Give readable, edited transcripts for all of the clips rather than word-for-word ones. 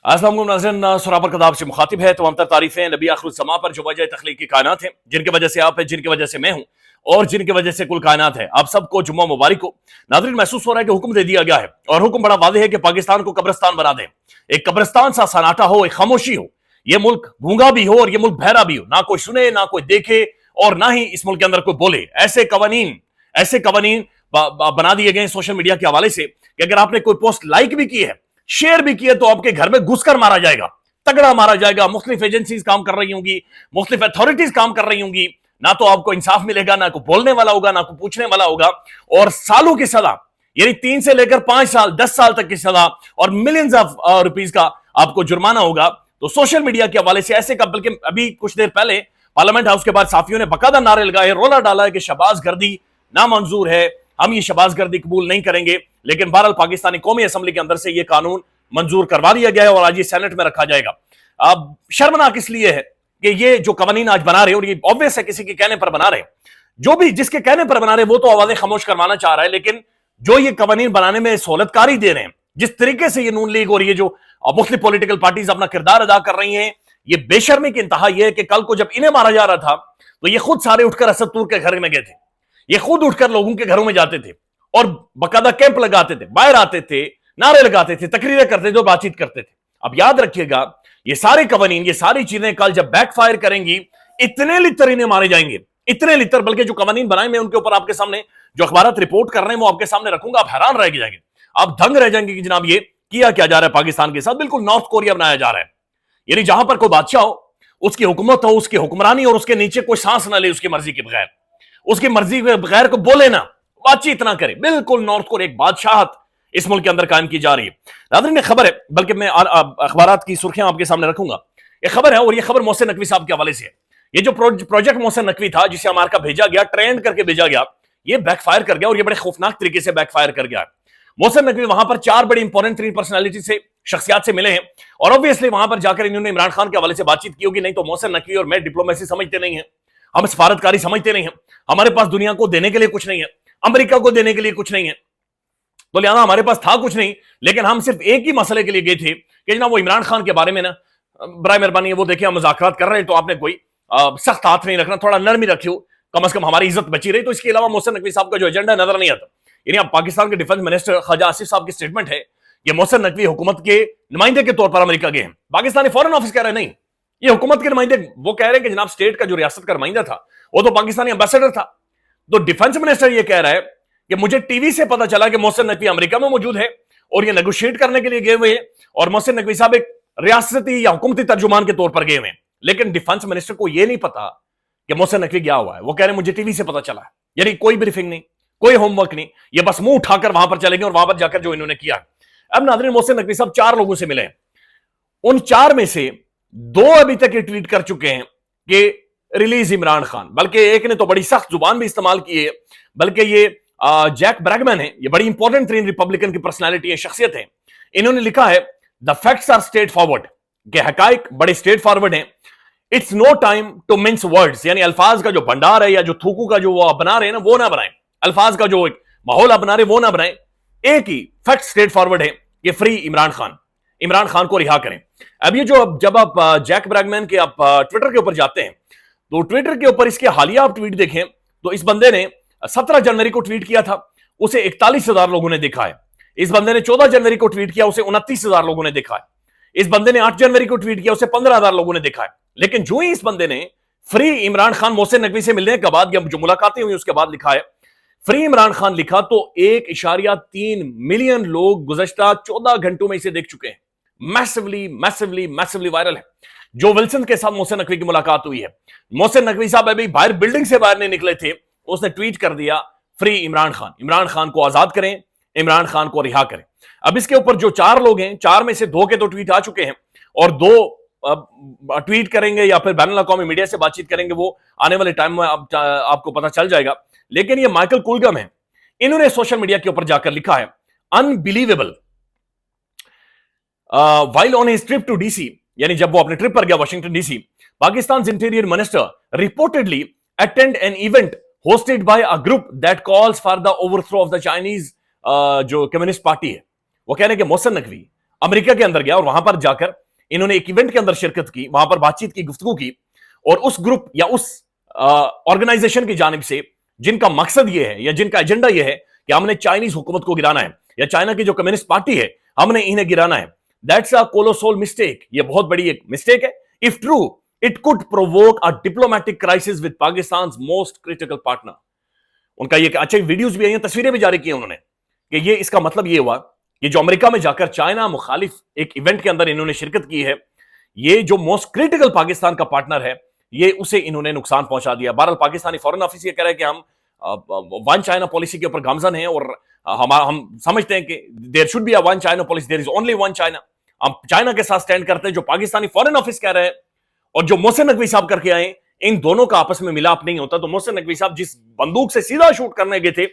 अस्सलाम वालेकुम नाज़रीन, सुराबर कदाब से मुखातिब है। तमाम तर तारीफें नबी आखिरुज़्ज़मा पर जो वजह तख्लीक की कायनात है, जिनकी वजह से आप है, जिनकी वजह से मैं हूँ और जिनकी वजह से कुल कायनात है। आप सबको जुम्मा मुबारक हो। नाज़रीन, महसूस हो रहा है कि हुक्म दे दिया गया है और हुक्म बड़ा वाज़ेह है कि पाकिस्तान को कब्रिस्तान बना दें। एक कब्रिस्तान सा सन्नाटा हो, एक खामोशी हो, ये मुल्क गूंगा भी हो और ये मुल्क बहरा भी हो, ना कोई सुने ना कोई देखे और ना ही इस मुल्क के अंदर कोई बोले। ऐसे कवानीन बना दिए गए सोशल मीडिया के हवाले से कि अगर आपने कोई पोस्ट लाइक भी की है, शेयर भी किया, तो आपके घर में घुसकर मारा जाएगा, तगड़ा मारा जाएगा। मुख्तलिफ एजेंसीज काम कर रही होंगी, मुख्तलिफ अथॉरिटीज काम कर रही होंगी, ना तो आपको इंसाफ मिलेगा, ना कोई बोलने वाला होगा, ना कोई पूछने वाला होगा, और सालों की सजा, यानी 3 से लेकर 5 साल 10 साल तक की सजा और मिलियंस ऑफ रुपीज का आपको जुर्माना होगा। तो सोशल मीडिया के हवाले से ऐसे का, बल्कि अभी कुछ देर पहले पार्लियामेंट हाउस के बाद साफियों ने बकायदा नारे लगाए, रोला डाला है कि शहबाज गर्दी नामंजूर है, हम ये शहबाज गर्दी कबूल नहीं करेंगे। लेकिन बहरहाल पाकिस्तानी कौमी असम्बली के अंदर से ये कानून मंजूर करवा दिया गया है और आज ये सेनेट में रखा जाएगा। अब शर्मनाक इसलिए है कि ये जो कवानीन आज बना रहे और ये ऑब्वियस है किसी के कहने पर बना रहे, जो भी जिसके कहने पर बना रहे वो तो आवाजें खामोश करवाना चाह रहा है, लेकिन जो ये कवानीन बनाने में सहूलतकारी दे रहे हैं, जिस तरीके से ये नून लीग और ये जो मुख्तलिफ पॉलिटिकल पार्टीज अपना किरदार अदा कर रही हैं, ये बेशर्मी की इंतहा ये है कि कल को जब इन्हें मारा जा रहा था तो ये खुद सारे उठकर असद तूर के घर में गए थे, ये खुद उठकर लोगों के घरों में जाते थे और बकायदा कैंप लगाते थे, बाहर आते थे, नारे लगाते थे, तकरीरें करते थे और बातचीत करते थे। अब याद रखिएगा, ये सारे कवानीन, ये सारी चीजें कल जब बैकफायर करेंगी, इतने लितर इन्हें मारे जाएंगे, इतने लितर, बल्कि जो कवानीन बनाए मैं उनके ऊपर आपके सामने जो अखबारात रिपोर्ट कर रहे हैं वो आपके सामने रखूंगा। आप हैरान रह जाएंगे, आप दंग रह जाएंगे कि जनाब ये किया क्या जा रहा है पाकिस्तान के साथ। बिल्कुल नॉर्थ कोरिया बनाया जा रहा है, यानी जहां पर कोई बादशाह हो, उसकी हुकूमत हो, उसकी हुक्मरानी और उसके नीचे कोई सांस ना ले उसकी मर्जी के बगैर, उसकी मर्जी के बगैर को बोले ना, बातचीत ना करे। बिल्कुल नॉर्थ कोरिया, एक बादशाहत इस मुल्क के अंदर कायम की जा रही है। नाज़रीन, एक खबर है, बल्कि मैं अखबारात की सुर्खियां आपके सामने रखूंगा। एक खबर है और ये खबर मोहसिन नकवी साहब के हवाले से है। ये जो प्रोजेक्ट मोहसिन नकवी था, जिसे अमेरिका भेजा गया, ट्रेंड करके भेजा गया, ये बैकफायर कर गया और ये बड़े खौफनाक तरीके से बैकफायर कर गया। मोहसिन नकवी वहां पर 4 बड़ी इंपॉर्टेंट 3 पर्सनालिटी से, शख्सियात से मिले हैं और ऑब्वियसली वहां पर जाकर इन्होंने इमरान खान के हवाले से बातचीत की होगी। नहीं तो मोहसिन नकवी और मैं डिप्लोमेसी समझते नहीं है, हम सफारतकारी समझते नहीं है, हमारे पास दुनिया को देने के लिए कुछ नहीं है, अमेरिका को देने के लिए कुछ नहीं है, तो लिहाजा हमारे पास था कुछ नहीं। लेकिन हम सिर्फ एक ही मसले के लिए गए थे कि जनाब वो इमरान खान के बारे में ना, बराए मेहरबानी वो देखिए हम मुज़ाकरात कर रहे हैं, तो आपने कोई सख्त हाथ नहीं रखना, थोड़ा नरमी रखियो, कम से कम हमारी इज्जत बची रही। तो इसके अलावा मोहसिन नकवी साहब का जो एजेंडा नजर नहीं आता। यानी अब पाकिस्तान के डिफेंस मिनिस्टर ख्वाजा आसिफ साहब की स्टेटमेंट है कि मोहसिन नकवी हुकूमत के नुमाइंदे के तौर पर अमेरिका गए हैं। पाकिस्तानी फॉरेन ऑफिस कह रहे नहीं, ये हुकूमत के नुमाइंदे, वो कह रहे हैं कि जनाब स्टेट का जो रियासत का नुमाइंदा था वो तो पाकिस्तानी एम्बेसडर था। तो डिफेंस मिनिस्टर ये कह रहा है कि मुझे टीवी से पता चला कि मोहसिन नकवी अमेरिका में मौजूद है और ये नेगोशिएट करने के लिए गए हुए हैं और मोहसिन नकवी साहब एक रियासती या हुकूमती तर्जुमान के तौर पर गए हुए हैं। लेकिन डिफेंस मिनिस्टर को यह नहीं पता कि मोहसिन नकवी गया हुआ है। वो कह रहे हैं मुझे टीवी से पता चला है, यानी कोई ब्रीफिंग नहीं, कोई होमवर्क नहीं, ये बस मुंह उठाकर वहां पर चले गए और वहां पर जाकर जो इन्होंने किया। अब नाज़रीन, मोहसिन नकवी साहब 4 लोगों से मिले हैं, उन 4 में से 2 अभी तक ये ट्वीट कर चुके हैं कि रिलीज इमरान खान, बल्कि एक ने तो बड़ी सख्त जुबान भी इस्तेमाल की है, बल्कि ये जैक ब्रैगमैन है, ये बड़ी इंपॉर्टेंट 3 रिपब्लिकन की पर्सनालिटी है, शख्सियत है। इन्होंने लिखा है the facts are straightforward, के हकाइक बड़े स्ट्रेट फॉरवर्ड हैं। It's no time to mince words, यानी अल्फाज का जो भंडार है या जो थूकू का जो वो बना रहे हैं ना, वो ना बनाएं, अल्फाज का जो एक माहौल आप बना रहे वो ना बनाएं। एक ही फैक्ट स्ट्रेट फॉरवर्ड है कि फ्री इमरान खान को रिहा करें। अब ये जो जब आप जैक ब्रैगमैन के आप ट्विटर के ऊपर जाते हैं तो ट्विटर के ऊपर इसके हालिया आप ट्वीट देखें तो इस बंदे ने 17 जनवरी को ट्वीट किया था, उसे 41,000 लोगों ने देखा है। इस बंदे ने 14 जनवरी को ट्वीट किया, उसे 29,000 लोगों ने देखा है। इस बंदे ने 8 जनवरी को ट्वीट किया, उसे 15,000 लोगों ने देखा है। लेकिन जो ही इस बंदे ने फ्री इमरान खान मोहसिन नकवी से मिलने के बाद या जो मुलाकातें हुई उसके बाद लिखा है फ्री इमरान खान लिखा, तो 1.3 मिलियन लोग गुज़श्ता 14 घंटों में इसे देख चुके हैं। मैसिवली वायरल है। जो विल्सन के साथ मोहसिन नकवी की मुलाकात हुई है, मोहसिन नकवी साहब अभी बाहर बिल्डिंग से बाहर नहीं निकले थे, उसने ट्वीट कर दिया फ्री इमरान खान को आजाद करें, इमरान खान को रिहा करें। अब इसके ऊपर जो 4 लोग हैं, 4 में से 2 के तो ट्वीट आ चुके हैं और 2 ट्वीट करेंगे या फिर बैनुल अक़वामी मीडिया से बातचीत करेंगे, वो आने वाले टाइम में आपको पता चल जाएगा। लेकिन ये माइकल कुलगम है, इन्होंने सोशल मीडिया के ऊपर जाकर लिखा है unbelievable while on his trip to DC, यानी जब वो अपने ट्रिप पर गया Washington DC, Pakistan interior minister reportedly attend an event hosted by a group that calls for the overthrow of the Chinese जो कम्युनिस्ट पार्टी है। वो कह रहे हैं कि मोहसिन नकवी امریکہ کے اندر گیا اور وہاں پر جا کر انہوں نے ایک ایونٹ کے اندر شرکت کی, وہاں پر بات چیت کی, گفتگو کی, اور اس گروپ یا اس آرگنائزیشن کی جانب سے جن کا مقصد یہ ہے یا جن کا ایجنڈا یہ ہے کہ ہم نے چائنیز حکومت کو گرانا ہے یا چائنا کی جو کمیونسٹ پارٹی ہے ہم نے انہیں گرانا ہے. That's a colossal mistake. یہ بہت بڑی ایک مسٹیک ہے. If true it could provoke a diplomatic crisis with Pakistan's most critical partner. ان کا یہ اچھا ویڈیوز بھی آئی ہیں, تصویریں بھی جاری کی انہوں نے, کہ یہ اس کا مطلب یہ ہوا کہ جو امریکہ میں جا کر چائنا مخالف ایک ایونٹ کے اندر انہوں نے شرکت کی ہے, یہ جو موسٹ کریٹیکل پاکستان کا پارٹنر ہے یہ اسے انہوں نے نقصان پہنچا دیا. بہرحال پاکستانی فورن آفس یہ کہہ رہا ہے کہ ہم ون چائنا پالیسی کے اوپر گامزن ہیں اور ہم سمجھتے ہیں کہ there should be a one China policy, there is only one China. ہم چائنا کے ساتھ سٹینڈ کرتے ہیں. جو پاکستانی فورن آفس کہہ رہے ہیں اور جو محسن نقوی صاحب کر کے آئے, ان دونوں کا آپس میں ملاپ نہیں ہوتا. تو محسن نقوی صاحب جس بندوق سے سیدھا شوٹ کرنے گئے تھے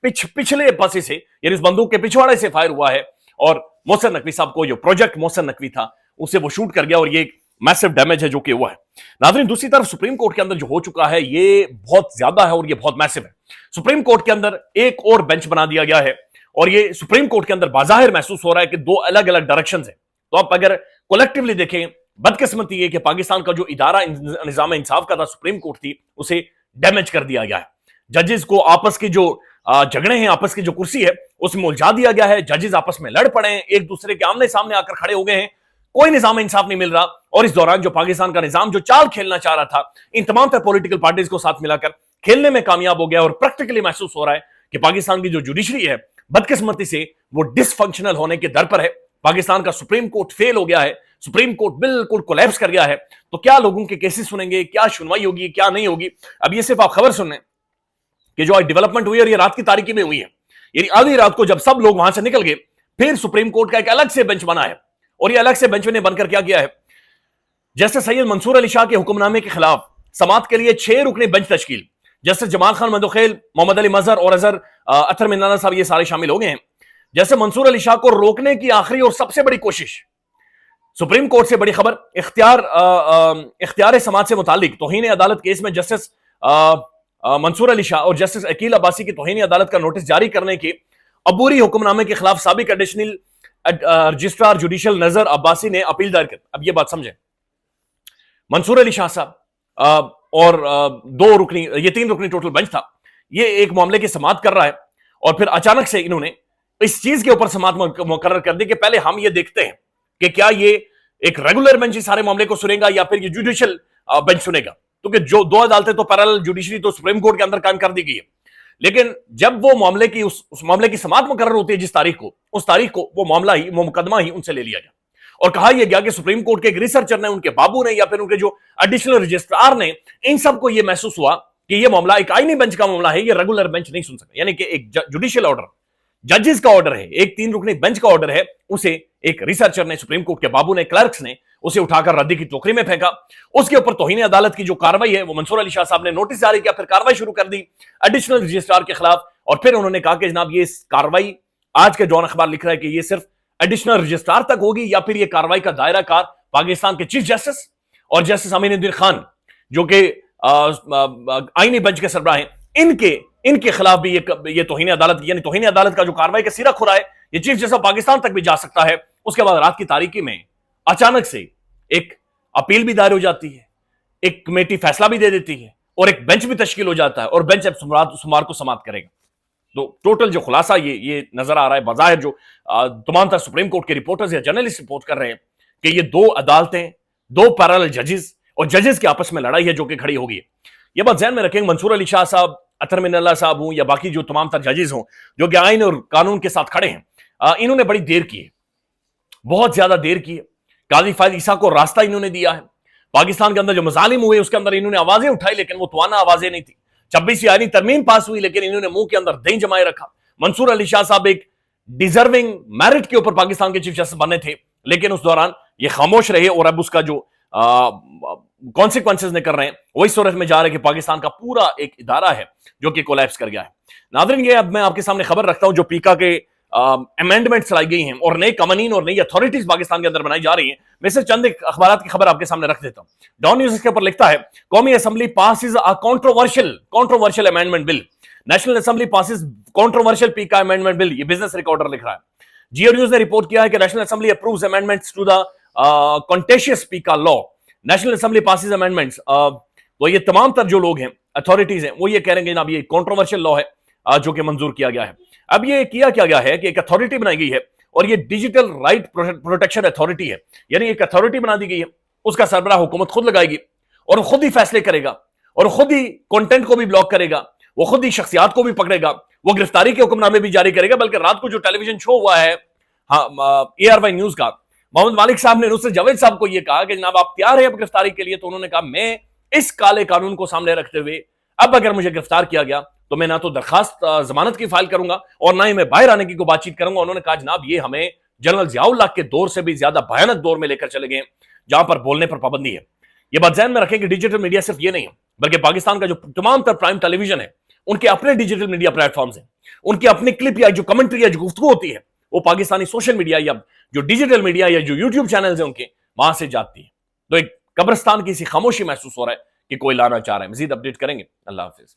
پچھلے پاسے سے, یعنی اس بندوق کے پچھواڑے سے فائر ہوا ہے, اور محسن نقوی صاحب کو جو پروجیکٹ محسن نقوی تھا اسے وہ شوٹ کر گیا, اور یہ ایک میسو ڈیمیج ہے جو کہ ہوا ہے. ناظرین, دوسری طرف سپریم کورٹ کے اندر جو ہو چکا ہے یہ بہت زیادہ ہے اور یہ بہت میسو ہے. سپریم کورٹ کے اندر ایک اور بینچ بنا دیا گیا ہے, اور یہ سپریم کورٹ کے اندر بظاہر محسوس ہو رہا ہے کہ دو الگ الگ ڈائریکشنز ہیں. تو آپ اگر کولیکٹیولی دیکھیں, بدقسمتی یہ کہ پاکستان کا جو ادارہ نظام انصاف کا تھا سپریم کورٹ تھی, اسے ڈیمیج کر دیا گیا ہے. ججز کو آپس کی جو جھگڑے ہیں, آپس کی جو کرسی ہے اس میں الجھا دیا گیا ہے. ججز آپس میں لڑ پڑے ہیں, ایک دوسرے کے آمنے سامنے آ کر کھڑے ہو گئے ہیں, کوئی نظام انصاف نہیں مل رہا. اور اس دوران جو پاکستان کا نظام جو چال کھیلنا چاہ رہا تھا, ان تمام تر پولیٹیکل پارٹیز کو ساتھ ملا کر کھیلنے میں کامیاب ہو گیا, اور پریکٹیکلی محسوس ہو رہا ہے کہ پاکستان کی جو جوڈیشری ہے بدقسمتی سے وہ ڈس فنکشنل ہونے کے در پر ہے. پاکستان کا سپریم کورٹ فیل ہو گیا ہے, سپریم کورٹ بالکل کولیپس کر گیا ہے. تو کیا لوگوں کے کیسز سنیں گے, کیا سنوائی ہوگی, کیا نہیں ہوگی. اب یہ صرف آپ خبر سنیں کہ جو آج ڈیولپمنٹ ہوئی اور یہ رات کی تاریکی میں ہوئی ہے, یعنی آدھی رات کو جب سب لوگ وہاں سے نکل گئے, پھر سپریم کورٹ کا ایک الگ سے بینچ بنا ہے, اور یہ الگ سے بینچ نے بن کر کیا کیا ہے, جسٹس سید منصور علی شاہ کے حکم نامے کے خلاف سماعت کے لیے 6 رکنی بینچ تشکیل. جسٹس جمال خان مندوخیل, محمد علی مظہر اور اظہر اطہر منانا صاحب یہ سارے شامل ہو گئے ہیں. جیسے منصور علی شاہ کو روکنے کی آخری اور سب سے بڑی کوشش. سپریم کورٹ سے بڑی خبر, اختیار سماعت سے متعلق توہین عدالت کیس میں جسٹس منصور علی شاہ اور جسٹس عقیل عباسی کی توہین عدالت کا نوٹس جاری کرنے کے عبوری حکم نامے کے خلاف سابق ایڈیشنل رجسٹرار جوڈیشل نظر عباسی نے اپیل دائر کر. اب یہ بات سمجھیں, منصور علی شاہ صاحب اور 2 رکنی, یہ 3 رکنی ٹوٹل بینچ تھا, یہ ایک معاملے کی سماعت کر رہا ہے, اور پھر اچانک سے انہوں نے اس چیز کے اوپر سماعت مقرر کر دی کہ پہلے ہم یہ دیکھتے ہیں کہ کیا یہ ایک ریگولر بینچ سارے معاملے کو سنے گا یا پھر یہ جوڈیشل بینچ سنے گا, کیونکہ جو 2 عدالتیں تو پیرالل جوڈیشری تو سپریم کورٹ کے اندر قائم کر دی گئی ہے. لیکن جب وہ معاملے کی اس معاملے کی سماعت مقرر ہوتی ہے جس تاریخ کو, اس تاریخ کو وہ معاملہ ہی, وہ مقدمہ ہی ان سے لے لیا گیا, اور کہا یہ گیا کہ سپریم کورٹ کے ایک ریسرچر نے, ان کے بابو نے یا پھر ان کے جو ایڈیشنل رجسٹرار نے, ان سب کو یہ محسوس ہوا کہ یہ معاملہ ایک آئینی بینچ کا معاملہ ہے, یہ ریگولر بینچ نہیں سن سکتا. یعنی کہ ایک جوڈیشل آرڈر, ججز کا آرڈر ہے, ایک 3 رکنی بینچ کا آرڈر ہے, اسے ایک ریسرچر نے, سپریم کورٹ کے بابو نے, کلرکس نے اسے اٹھا کر ردی کی ٹوکری میں پھینکا. اس کے اوپر توہین عدالت کی جو کاروائی ہے وہ منصور علی شاہ صاحب نے نوٹس جاری کیا, پھر کاروائی شروع کر دی ایڈیشنل رجسٹرار کے خلاف, اور پھر انہوں نے کہا کہ جناب یہ کاروائی, آج کے جون اخبار لکھ رہا ہے کہ یہ صرف ایڈیشنل رجسٹرار تک ہوگی, یا پھر یہ کاروائی کا دائرہ کار پاکستان کے چیف جسٹس اور جسٹس امین الدین خان جو کہ آئینی بینچ کے سربراہ ہیں, ان کے خلاف بھی یہ توہین عدالت, یعنی توہین عدالت کا جو کاروائی کا سیرا کھرا ہے, یہ چیف جسٹس پاکستان تک بھی جا سکتا ہے. اس کے بعد رات کی تاریکی میں اچانک سے ایک اپیل بھی دائر ہو جاتی ہے, ایک کمیٹی فیصلہ بھی دے دیتی ہے, اور ایک بینچ بھی تشکیل ہو جاتا ہے, اور بینچ اب سمار کو سماعت کرے گا. تو ٹوٹل جو خلاصہ یہ نظر آ رہا ہے بظاہر, جو تمام تر سپریم کورٹ کے رپورٹرز یا جرنلسٹ رپورٹ کر رہے ہیں کہ یہ 2 عدالتیں, 2 پیرالل ججز اور ججز کے آپس میں لڑائی ہے جو کہ کھڑی ہوگی ہے. یہ بات ذہن میں رکھیں, منصور علی شاہ صاحب, اطہر من اللہ صاحب ہوں یا باقی جو تمام تر ججز ہوں جو کہ آئین اور قانون کے ساتھ کھڑے ہیں, انہوں نے بڑی دیر کی ہے, بہت زیادہ دیر کی ہے. قاضی فائز عیسیٰ کو راستہ انہوں نے دیا ہے. پاکستان کے اندر جو مظالم ہوئے اس کے اندر انہوں نے آوازیں اٹھائی, لیکن وہ توانا آوازیں نہیں تھی. 26 آئینی ترمیم پاس ہوئی, لیکن انہوں نے منہ کے اندر دہیں جمائے رکھا. منصور علی شاہ صاحب ایک ڈیزرونگ میرٹ کے اوپر پاکستان کے چیف جسٹس بنے تھے, لیکن اس دوران یہ خاموش رہے, اور اب اس کا جو کانسیکوینسز نکل رہے ہیں وہ اس صورت میں جا رہے ہیں کہ پاکستان کا پورا ایک ادارہ ہے جو کہ کولیپس کر گیا ہے. ناظرین, یہ اب میں آپ کے سامنے خبر رکھتا ہوں جو پیکا کے امینڈمنٹس لائی گئی ہیں اور نئے قوانین اور نئی اتھارٹیز پاکستان کے اندر بنائی جا رہی ہیں. میں سے چند اخبارات کی خبر آپ کے سامنے رکھ دیتا ہوں. ڈان نیوز اس کے اوپر لکھتا ہے, قومی assembly passes a controversial amendment bill. National assembly passes controversial PECA amendment bill. یہ بزنس ریکارڈر لکھ رہا ہے. जियो न्यूज ने रिपोर्ट किया है कि national assembly approves amendments to the contentious PECA law. National assembly passes amendments, वो ये तमाम तर जो लोग हैं, अथॉरिटीज हैं, वो ये कह रहे हैं जनाब ये कंट्रोवर्शियल लॉ है जो कि मंजूर किया गया है। अब ये किया क्या गया है कि एक अथॉरिटी बनाई गई है और ये डिजिटल राइट प्रोटेक्शन अथॉरिटी है, यानी एक अथॉरिटी बना दी गई है, उसका सरबराह हुकूमत खुद लगाएगी और खुद ही फैसले करेगा और खुद ही कंटेंट को भी ब्लॉक करेगा, वो खुद ही शख्सियात को भी पकड़ेगा, वो गिरफ्तारी के हुक्मनामे भी जारी करेगा। बल्कि रात को जो टेलीविजन शो हुआ है ARY न्यूज का, मोहम्मद मालिक साहब ने नुसरत जावेद साहब को यह कहा कि जनाब आप तैयार हैं गिरफ्तारी के लिए, तो उन्होंने कहा मैं इस काले कानून को सामने रखते हुए अब अगर मुझे गिरफ्तार किया गया तो मैं ना तो दरखास्त जमानत की फाइल करूंगा और ना ही मैं बाहर आने की को बातचीत करूंगा। उन्होंने कहा जनाब ये हमें जनरल जियाउल हक के दौर से भी ज्यादा भयानक दौर में लेकर चले गए जहां पर बोलने पर पाबंदी है। ये बात ध्यान में रखें कि डिजिटल मीडिया सिर्फ ये नहीं है, बल्कि पाकिस्तान का जो तमाम तर प्राइम टेलीविजन है उनके अपने डिजिटल मीडिया प्लेटफॉर्म्स हैं, उनकी अपनी क्लिप या जो कमेंट्री या जो गुफ्तगू होती है वो पाकिस्तानी सोशल मीडिया या जो डिजिटल मीडिया या जो यूट्यूब चैनल्स हैं उनके वहां से जाती है। तो एक कब्रिस्तान की सी खामोशी महसूस हो रहा है कि कोई लाना चाह रहा है। मजीद अपडेट करेंगे। अल्लाह हाफिज।